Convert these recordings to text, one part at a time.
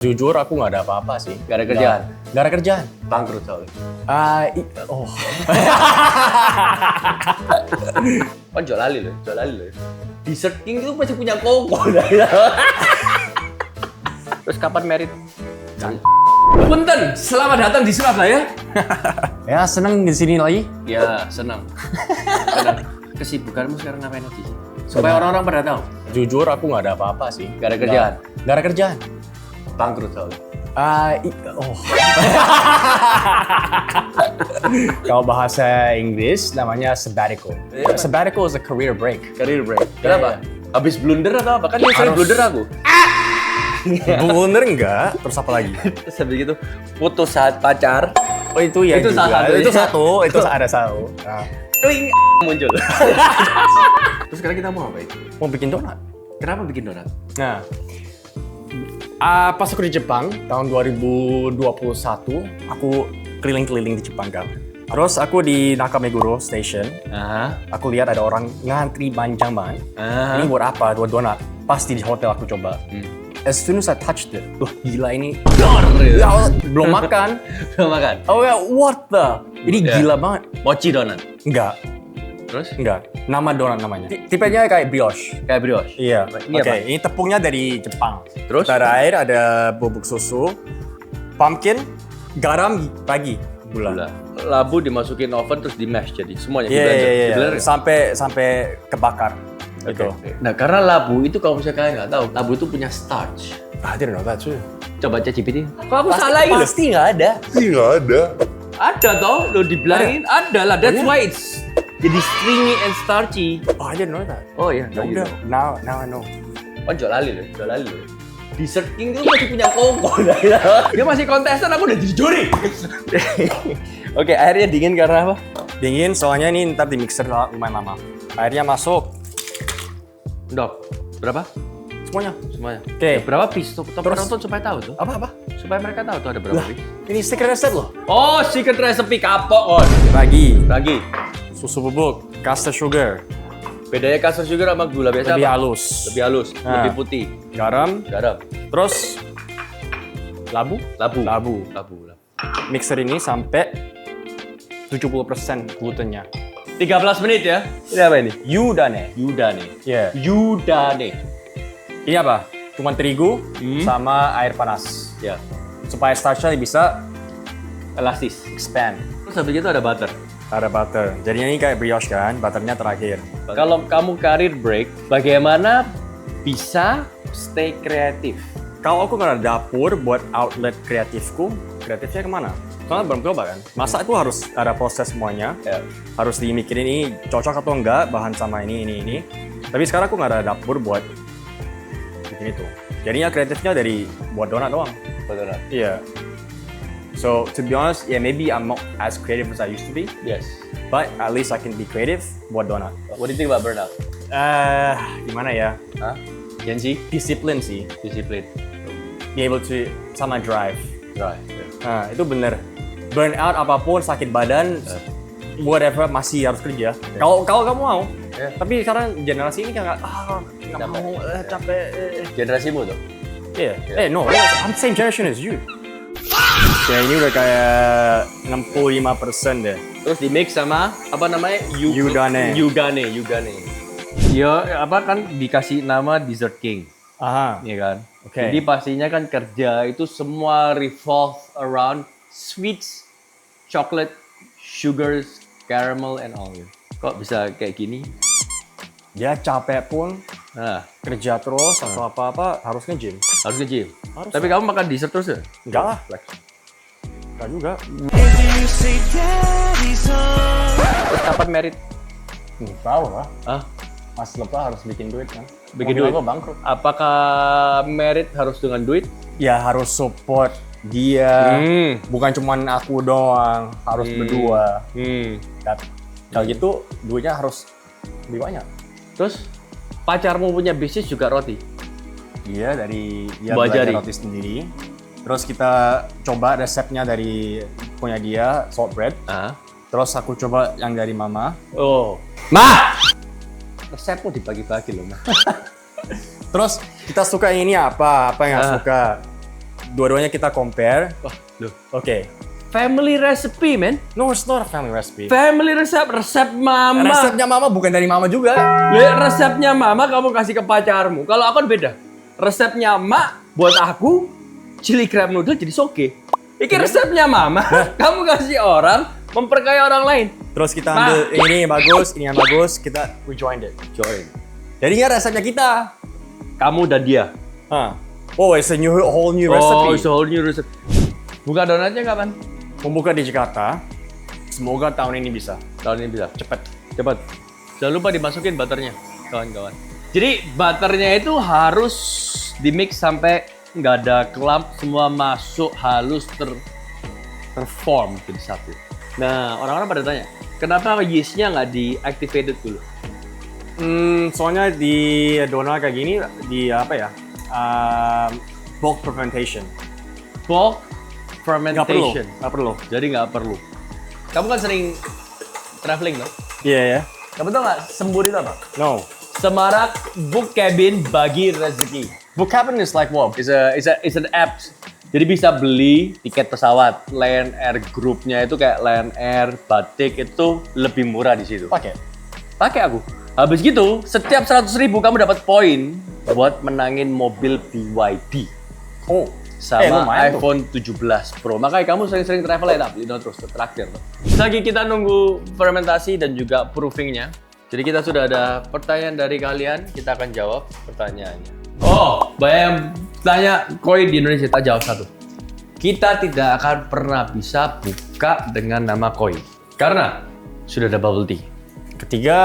Jujur aku nggak ada apa-apa sih. Gak ada kerjaan? Nggak ada kerjaan. Bangkrut soalnya. Kan jual lali loh. Dessert King itu masih punya koko. Terus kapan merit? Punten, selamat datang di Surabaya. Ya seneng di sini lagi. Ya, senang. Kesibukanmu sekarang ngapain aja sih? Supaya orang-orang pada tahu. Jujur aku nggak ada apa-apa sih. Gak ada kerjaan? Nggak ada kerjaan. Bangkrut soalnya. Kalau bahasa Inggris namanya sabbatical. Sabbatical is a career break. Career break. Kenapa? Habis blunder atau apa? Kan yang sering blunder aku. Blunder enggak? Terus apa lagi? Terus habis gitu putus saat pacar. Oh itu ya. Itu juga. salah satu. Itu ada satu. Nah. Tuing muncul. Terus sekarang kita mau ngapain? Mau bikin donat. Kenapa bikin donat? Nah, pas aku di Jepang tahun 2021, aku keliling-keliling di Jepang kan. Terus aku di Nakameguro Station, aku lihat ada orang ngantri panjang banget. Ini buat apa? Buat donat. Pasti di hotel aku coba. As soon as I touched it, wah gila ini. Ya, belum makan. Belum makan. Oh ya, what the? Ini gila banget. Mochi donat. Enggak. Terus? Enggak. Nama donat namanya. Tipenya kayak brioche. Kayak brioche. Iya. Ini apa? Ini tepungnya dari Jepang. Terus? Ada air, ada bubuk susu, pumpkin, garam, lagi gula. Labu dimasukin oven terus di mash jadi semuanya di Iya, blender. iya, Di iya. blender. Sampai kebakar. Gitu. Oke. Nah, karena labu itu kalau misalnya kalian nggak tahu, labu itu punya starch. I didn't know that too. Coba ChatGPT. Kok aku salah gitu? Pasti nggak ada. Ada toh, lo dibilangin ada lah. That's why it's jadi stringy and starchy. Oh, I didn't know that. Oh iya, Ya udah. Now I know. Oh jual lali loh. Dessert King itu masih punya koko. Dia masih kontestan, aku udah jadi juri. Oke, airnya dingin karena apa? Dingin, soalnya ini ntar di mixer lumayan lama. Airnya masuk. Dok, berapa? Semuanya. Semuanya. Oke. Berapa piece? Terus Terus? penonton supaya tahu tuh. Apa? Supaya mereka tahu tuh ada berapa piece. Ini secret recipe loh. Oh, secret recipe kapok on. Lagi. Susu bubuk, caster sugar, Bedanya caster sugar sama gula biasa lebih apa? halus. Lebih halus, Nah. lebih putih. Garam, Garam, terus labu. labu. Mixer ini sampai 70% glutennya. 13 menit ya. Ini apa ini? Yudane. Yudane. Yeah. Yudane. Ini apa? Cuma terigu sama air panas. Ya, Supaya starchnya bisa elastis. expand. Terus habis itu ada butter. Ada butter. Jadinya ini kayak brioche kan, butternya terakhir. Kalau kamu career break, bagaimana bisa stay kreatif? Kalau aku nggak ada dapur buat outlet kreatifku, kreatifnya kemana? Soalnya belum coba kan. Masa aku harus ada proses semuanya, Ya. harus dimikirin ini cocok atau enggak, bahan sama ini. Tapi sekarang aku nggak ada dapur buat bikin itu. Jadinya kreatifnya dari buat donat doang. Betul. Iya. So to be honest, yeah, maybe I'm not as creative as I used to be, Yes. but at least I can be creative buat donat. What do you think about burnout? Gimana ya? Hah? Genji? Disiplin sih. Disiplin. Be able to sama drive. Right. Nah, itu bener. Burnout apapun, sakit badan, whatever, masih harus kerja. Kalau kamu mau. Yeah. Tapi sekarang generasi ini kan nggak Capek. mau, capek. Generasimu tuh? Iya. No, I'm same generation as you. Ya ini udah kayak 65% deh. Terus di mix sama apa namanya? Yudane. Yugane. Ya apa kan dikasih nama Dessert King, Aha. ya kan? Oke. Jadi pastinya kan kerja itu semua revolve around sweets, chocolate, sugars, caramel and all. Kok bisa kayak gini? Dia capek pun Nah, kerja terus atau apa-apa harus nge-gym. harus nge-gym. Harus Tapi kamu makan dessert terus ya? Enggak lah. Enggak juga. Terus kapan merit? Tahu lah. Ah, Mas Lepa harus bikin duit kan. Bikin Mobil duit? aku bangkrut. apakah merit harus dengan duit? Ya harus support dia. Bukan cuman aku doang, harus berdua. Kalau gitu duitnya harus lebih banyak. Terus pacarmu punya bisnis juga roti? Iya, dari dia Mbak belajar Jari. roti sendiri. Terus kita coba resepnya dari punya dia, salt bread. Ah. Terus aku coba yang dari mama. Oh. Ma! Resepmu dibagi-bagi loh, Ma. Terus kita suka yang ini apa yang nggak suka. dua-duanya kita compare. Wah, loh. Oke. Family recipe, man. No, it's not a family recipe. Family resep mama. Resepnya mama bukan dari mama juga. Resepnya mama kamu kasih ke pacarmu. Kalau aku kan beda. Resepnya mak buat aku chili crab noodle jadi soke. Iki resepnya mama, kamu kasih orang, memperkaya orang lain. Terus kita ambil ini yang bagus, ini yang bagus, kita rejoined it. Join. Jadinya resepnya kita. Kamu dan dia. Huh. Oh, it's a whole new recipe. Oh, it's a whole new recipe. Buka donatnya kapan? Membuka di Jakarta. Semoga tahun ini bisa. Tahun ini bisa. Cepet. Cepat. Jangan lupa dimasukin butternya, kawan-kawan. Jadi butternya itu harus di mix sampai nggak ada clump, semua masuk halus terform jadi satu. Nah, orang-orang pada tanya, kenapa yeastnya nggak di-activated dulu? Soalnya di donat kayak gini, di apa ya? Bulk fermentation. Bulk fermentation. Nggak perlu. Jadi nggak perlu. Kamu kan sering traveling, no? Iya ya. Kamu tau nggak sembur itu apa? No. Semarak book cabin bagi rezeki. Book cabin is like what? It's an app. Jadi bisa beli tiket pesawat. Lion Air grupnya itu kayak Lion Air, Batik itu lebih murah di situ. Pakai. Pakai aku. Habis gitu, setiap 100.000 kamu dapat poin buat menangin mobil BYD. Oh. Sama lumayan iPhone 17 Pro. Makanya kamu sering-sering travel ya, beli terus traktir. Lagi kita nunggu fermentasi dan juga proofingnya. Jadi kita sudah ada pertanyaan dari kalian, kita akan jawab pertanyaannya. Oh, banyak yang tanya koi di Indonesia, kita jawab satu. Kita tidak akan pernah bisa buka dengan nama koi. Karena sudah ada bubble tea. Ketiga,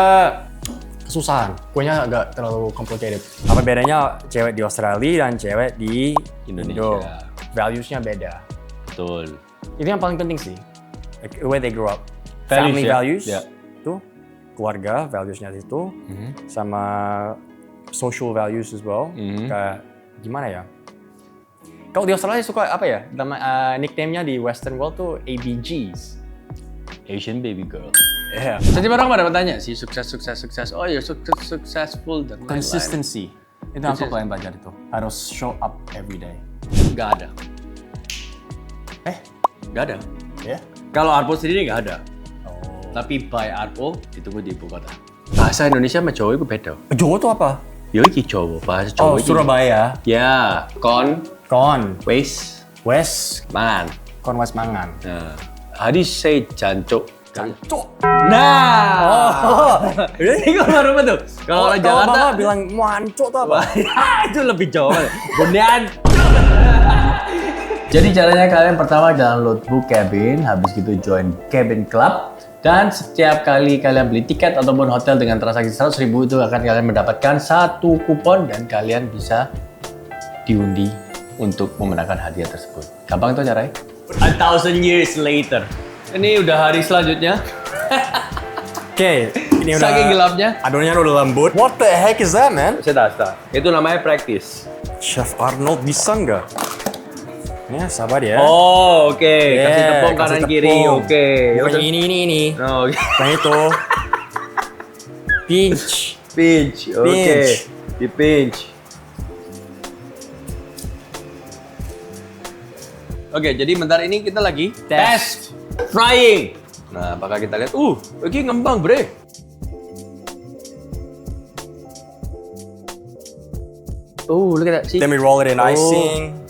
kesusahan. Kuenya agak terlalu complicated. Apa bedanya cewek di Australia dan cewek di Indonesia? Values-nya beda. Betul. Itu yang paling penting sih. Like, the way they grew up. Values, Family ya? values. Ya. Itu. Keluarga, values-nya itu. Sama social values as well. Kayak gimana ya? Kalau di Australia suka apa ya? Nickname-nya di Western world tuh ABGs. Asian baby girl. Yeah. Jadi orang pada bertanya sih sukses. Oh, you're successful dan lain-lain. Consistency. Itu yang aku paling belajar itu. Harus show up every day. Nggak ada. Nggak ada. Ya? Yeah? Kalau Arpo sendiri nggak ada. Oh. Tapi by Arpo ditunggu di ibu kota. Bahasa Indonesia sama Jawa itu beda. Jawa tuh apa? Yo iki Jawa, bahasa Jawa iki. Surabaya. Ya, kon, wes, mangan. Kon wes mangan. Nah, how do you say jancuk? Jancuk. Nah, ini baru betul. Kalau orang Jakarta Mama bilang muancuk tuh apa? itu lebih Jawa. Bunian. Jadi caranya kalian pertama download Book Cabin, habis gitu join Cabin Club. Dan setiap kali kalian beli tiket ataupun hotel dengan transaksi 100.000 itu akan kalian mendapatkan satu kupon dan kalian bisa diundi untuk memenangkan hadiah tersebut. Gampang tuh caranya? 1,000 years later. Ini udah hari selanjutnya. Oke, ini udah. Saking gelapnya. Adonannya udah lembut. What the heck is that, man? Sedasta. Itu namanya practice. Chef Arnold bisa nggak? Ya, sabar ya. Oh, oke. Yeah, kasih tepung kanan kasih kiri. tepung. Oke. Bukan ini. Oh, oke. Nah itu. Pinch. Pinch. Oke. Pinch. Di pinch. Oke, jadi bentar ini kita lagi test frying. Nah, apakah kita lihat? Ini ngembang, bre. Look at that. See? Then we roll it in icing.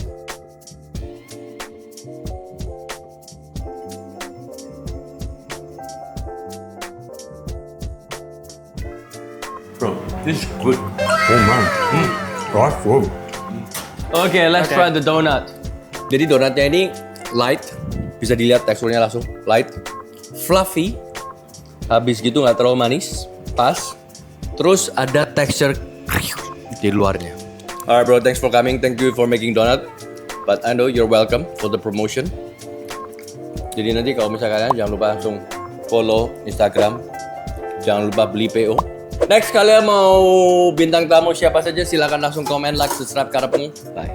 Bro, this is good. Oh man. Right food. Oke, let's try the donut. Jadi donatnya ini light, bisa dilihat teksturnya langsung light, fluffy, habis gitu nggak terlalu manis, pas, terus ada tekstur di luarnya. Alright bro, thanks for coming, thank you for making donut, but I know you're welcome for the promotion. Jadi nanti kalau misalnya kalian jangan lupa langsung follow Instagram, jangan lupa beli PO. Next kalian mau bintang tamu siapa saja, silakan langsung komen, like, subscribe karena penuh. Bye.